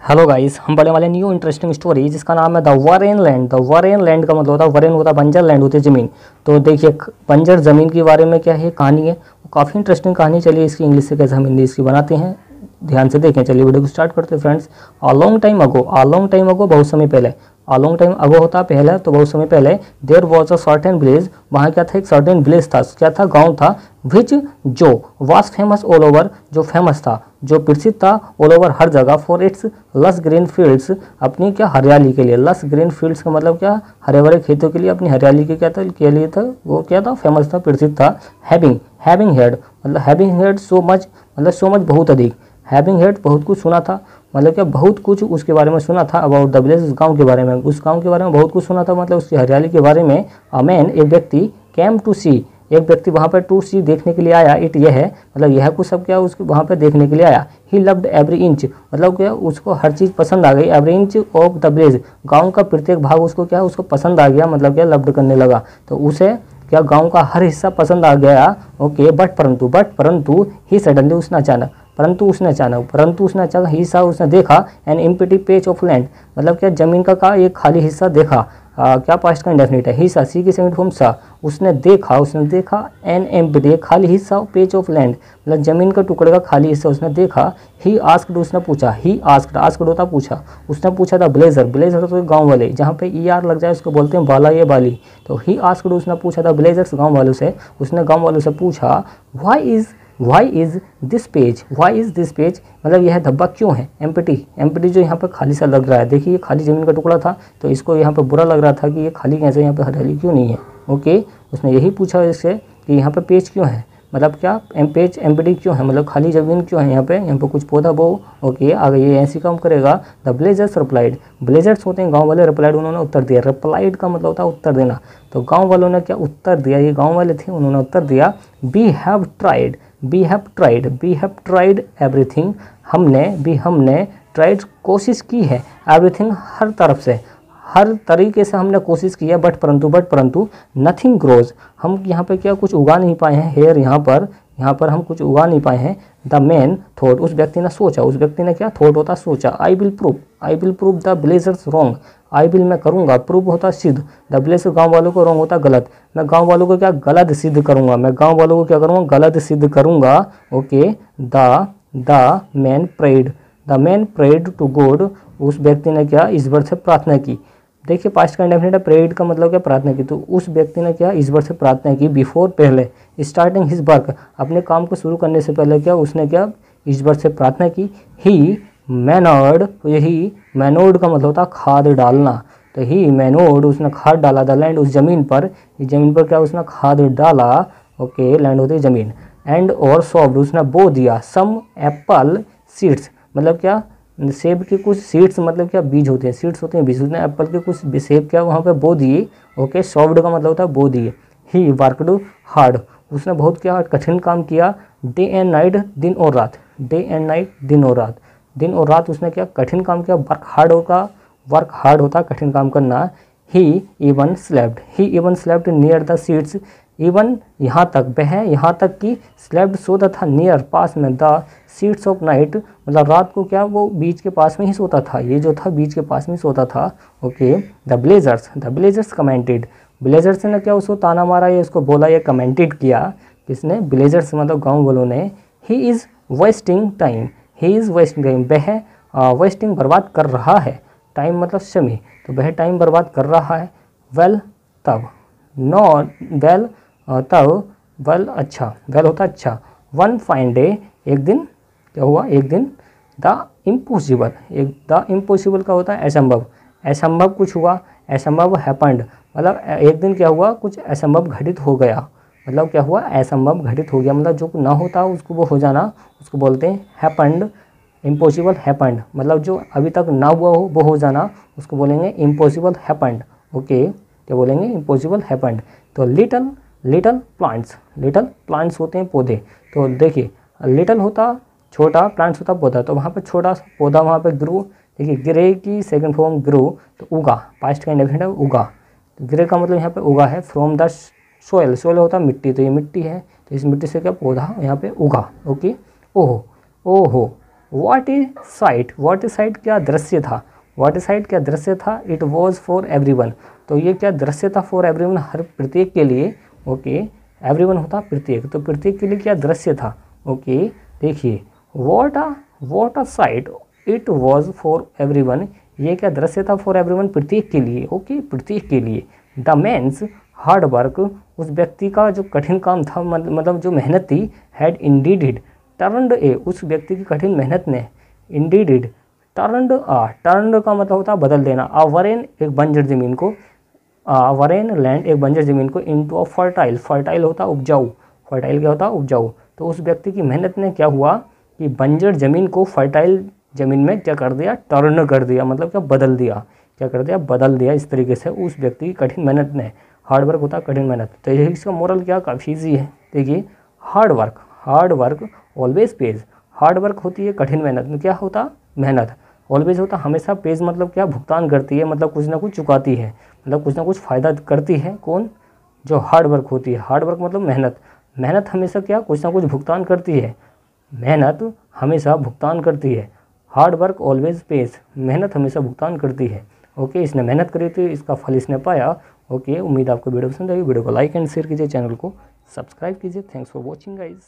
Hello guys, हम पढ़ने वाले न्यू इंटरेस्टिंग स्टोरी जिसका नाम है the Varane land. The Varane land का मतलब होता है, वरेन होता है बंजर, लैंड होती है ज़मीन। तो देखिए, बंजर ज़मीन के बारे में क्या है कहानी है, वो काफ़ी इंटरेस्टिंग कहानी। चलिए इसकी इंग्लिश से कैसे हम हिंदी इसकी बनाते हैं, ध्यान से देखें। चलिए वीडियो को स्टार्ट करते हैं friends. A long time ago, बहुत समय पहले। अ लॉन्ग टाइम अगो होता है पहले, तो बहुत समय पहले। There was a certain village, वहाँ क्या था, एक सर्टेन विलेज था, क्या था, गाँव था। विच जो वाज फेमस ऑल ओवर, जो फेमस था, जो प्रसिद्ध था ऑल ओवर, हर जगह। फॉर इट्स लस ग्रीन फील्ड्स, अपनी क्या हरियाली के लिए। लस ग्रीन फील्ड्स का मतलब क्या, हरे भरे खेतों के लिए, अपनी हरियाली के क्या था, के लिए था, वो क्या था, फेमस था, प्रसिद्ध था। हैविंग हेड, मतलब हैविंग हेड सो मच, मतलब सो मच बहुत अधिक। हैविंग हेड बहुत कुछ सुना था, मतलब क्या बहुत कुछ उसके बारे में सुना था। अबाउट द विलेज, उस गाँव के बारे में, उस गाँव के बारे में बहुत कुछ सुना था, मतलब उसकी हरियाली के बारे में। अ मैन, एक व्यक्ति, कैम टू सी, एक व्यक्ति वहाँ पर टू सी देखने के लिए आया। इट यह है, मतलब यह कुछ सब क्या उसके वहाँ पर देखने के लिए आया। ही लव्ड एवरी इंच, मतलब क्या उसको हर चीज़ पसंद आ गई। Every inch of the village, गाँव का प्रत्येक भाग उसको क्या उसको पसंद आ गया, मतलब क्या लव्ड करने लगा। तो उसे क्या गाँव का हर हिस्सा पसंद आ गया। ओके, बट परंतु ही सडनली, उसने अचानक, परंतु उसने अचानक ही सा, उसने देखा an empty page of land, मतलब क्या जमीन का एक खाली हिस्सा देखा। क्या पास्ट का इंडेफिनिट है, ही सा, सी की सेकंड फॉर्म सा। उसने देखा एन एम्प्टी, खाली हिस्सा, पेज ऑफ लैंड, मतलब जमीन का टुकड़े का खाली हिस्सा उसने देखा। ही आस्क्ड, उसने पूछा, ही आस्क्ड होता पूछा, उसने पूछा था ब्लेजर तो गाँव वाले, जहाँ पे ई आर लग जाए उसको बोलते हैं बाला या बाली। तो ही आस्क्ड, उसने पूछा था ब्लेजर्स, गाँव वालों से। उसने गाँव वालों से पूछा, वाई इज़ दिस पेज, मतलब यह धब्बा क्यों है। एम्प्टी जो यहाँ पर खाली सा लग रहा है, देखिए ये खाली ज़मीन का टुकड़ा था, तो इसको यहाँ पर बुरा लग रहा था कि ये खाली कैसे, यहाँ पर हरियाली क्यों नहीं है। ओके, उसने यही पूछा इससे कि यहाँ पर पेज क्यों है, मतलब क्या पेज एम्प्टी क्यों है, मतलब खाली ज़मीन क्यों है, यहाँ पे कुछ पौधा बो। ओके, आगे ये ऐसी काम करेगा। द ब्लेजर्स रिप्लाइड, ब्लेजर्स होते हैं गाँव वाले, रिप्लाइड उन्होंने उत्तर दिया। रिप्लाइड का मतलब होता है उत्तर देना, तो गाँव वालों ने क्या उत्तर दिया, ये गाँव वाले थे, उन्होंने उत्तर दिया, वी हैव ट्राइड एवरीथिंग, हमने ट्राइड, कोशिश की है, एवरीथिंग, हर तरफ से, हर तरीके से हमने कोशिश की है। बट परंतु नथिंग ग्रोज, हम यहाँ पे क्या कुछ उगा नहीं पाए हैं। हेयर, यहाँ पर हम कुछ उगा नहीं पाए हैं। द मैन थॉट, उस व्यक्ति ने सोचा, उस व्यक्ति ने क्या, थॉट होता सोचा। I will prove the blazers wrong, I will मैं करूँगा, प्रूव होता सिद्ध, द ब्लेजर्स गाँव वालों को, रॉन्ग होता गलत, मैं गाँव वालों को क्या गलत सिद्ध करूँगा, मैं गाँव वालों को क्या करूँगा, गलत सिद्ध करूँगा। Okay, the man prayed to God, उस व्यक्ति ने क्या ईश्वर से प्रार्थना की। देखिए पास्ट का इंडेफिनिट है, प्रेड का मतलब क्या, प्रार्थना की। तो उस व्यक्ति ने क्या ईश्वर से प्रार्थना की। बिफोर, पहले, स्टार्टिंग हिज वर्क, अपने काम को शुरू करने से पहले क्या उसने क्या ईश्वर से प्रार्थना की। ही मैनोर्ड, यही मैनोर्ड का मतलब होता खाद डालना, तो ही मैनोर्ड, उसने खाद डाला। द लैंड, उस जमीन पर, इस जमीन पर क्या उसने खाद डाला। ओके, लैंड होती है जमीन। एंड और सॉफ्ट, उसने बो दिया। सम एप्पल सीड्स, मतलब क्या सेब के कुछ सीड्स, मतलब क्या बीज होते हैं, सीड्स होते हैं बीज, उसने एप्पल के कुछ सेब क्या वहाँ पे बो दिए। ओके, सॉफ्ट का मतलब होता है बो दिए। ही वर्कड हार्ड, उसने बहुत क्या कठिन काम किया। डे एंड नाइट, दिन और रात, दिन और रात उसने क्या कठिन काम किया। वर्क हार्ड होता कठिन काम करना। He even slept near the seeds, even यहाँ तक, वह यहाँ तक कि स्लेप्ट सोता था, नियर पास में, द सीड्स ऑफ नाइट, मतलब रात को क्या वो बीच के पास में ही सोता था, ये जो था बीच के पास में सोता था। Okay, the blazers commented, blazers ने क्या उसको ताना मारा, ये उसको बोला, ये कमेंटेड किया, किसने, ब्लेजर्स मतलब गाँव वालों ने। ही इज़ वेस्टिंग टाइम, वह वेस्टिंग बर्बाद कर रहा है। टाइम मतलब समय, तो वह टाइम बर्बाद कर रहा है। वेल अच्छा, वेल होता अच्छा। वन फाइन डे, एक दिन क्या हुआ, एक दिन। द इम्पॉसिबल का होता है असंभव कुछ हुआ, असंभव हैपेंड, मतलब एक दिन क्या हुआ, कुछ असंभव घटित हो गया, मतलब क्या हुआ, असंभव घटित हो गया, मतलब जो ना होता उसको वो हो जाना, उसको बोलते हैं हैपेंड। इम्पॉसिबल हैपेंड, मतलब जो अभी तक ना हुआ हो वो हो जाना, उसको बोलेंगे इम्पॉसिबल हैपेंड। ओके, क्या बोलेंगे, इम्पॉसिबल हैपेंड। तो लिटल प्लांट्स होते हैं पौधे, तो देखिए लिटल होता छोटा, प्लांट्स होता पौधा, तो वहाँ पे छोटा सा पौधा, वहाँ पे ग्रो, देखिए ग्रे की सेकंड फॉर्म ग्रो, तो उगा, पास्ट का इंडेफिनिट है उगा, तो ग्रे का मतलब यहाँ पे उगा है। फ्रॉम द सोयल होता है मिट्टी, तो ये मिट्टी है, तो इस मिट्टी से क्या पौधा यहाँ पे उगा। ओके, ओहो what is site, what is site क्या दृश्य था, व्हाट इज साइट क्या दृश्य था, इट वॉज फॉर एवरीवन, तो ये क्या दृश्य था, फॉर एवरीवन हर प्रत्येक के लिए, ओके, एवरीवन होता प्रत्येक, तो प्रत्येक के लिए क्या दृश्य था, ओके। देखिए what a site, it was for everyone, ये क्या दृश्य था, फॉर एवरीवन प्रत्येक के लिए, ओके, प्रत्येक के लिए। द मैन्स हार्ड वर्क, उस व्यक्ति का जो कठिन काम था, मतलब जो मेहनत थी, हैड इंडीड टर्नड ए, उस व्यक्ति की कठिन मेहनत ने इंडीड टर्नड टर्नड का मतलब होता है बदल देना, वरेन एक बंजर ज़मीन को, वरेन लैंड एक बंजर ज़मीन को, इनटू अ फर्टाइल, फर्टाइल होता उपजाऊ, फर्टाइल क्या होता उपजाऊ, तो उस व्यक्ति की मेहनत ने क्या हुआ कि बंजर ज़मीन को फर्टाइल ज़मीन में क्या कर दिया, टर्न कर दिया, मतलब क्या बदल दिया, क्या कर दिया बदल दिया, इस तरीके से उस व्यक्ति की कठिन मेहनत ने, हार्डवर्क होता कठिन मेहनत। तो यही इसका मोरल क्या, काफ़ी ईजी है। देखिए hard work always page, hard work होती है कठिन मेहनत में क्या होता मेहनत, ऑलवेज होता हमेशा, पेज मतलब क्या भुगतान करती है, मतलब कुछ ना कुछ चुकाती है, मतलब कुछ ना कुछ फ़ायदा करती है, कौन, जो हार्ड वर्क होती है, हार्ड वर्क मतलब मेहनत, मेहनत हमेशा क्या कुछ ना कुछ भुगतान करती है, मेहनत हमेशा भुगतान करती है, हार्ड वर्क ऑलवेज पेज, मेहनत हमेशा भुगतान करती है, ओके। इसने मेहनत करी थी, इसका फल इसने पाया, ओके। उम्मीद आपको वीडियो पसंद आई, वीडियो को लाइक एंड शेयर कीजिए, चैनल को सब्सक्राइब कीजिए। Thanks for watching guys.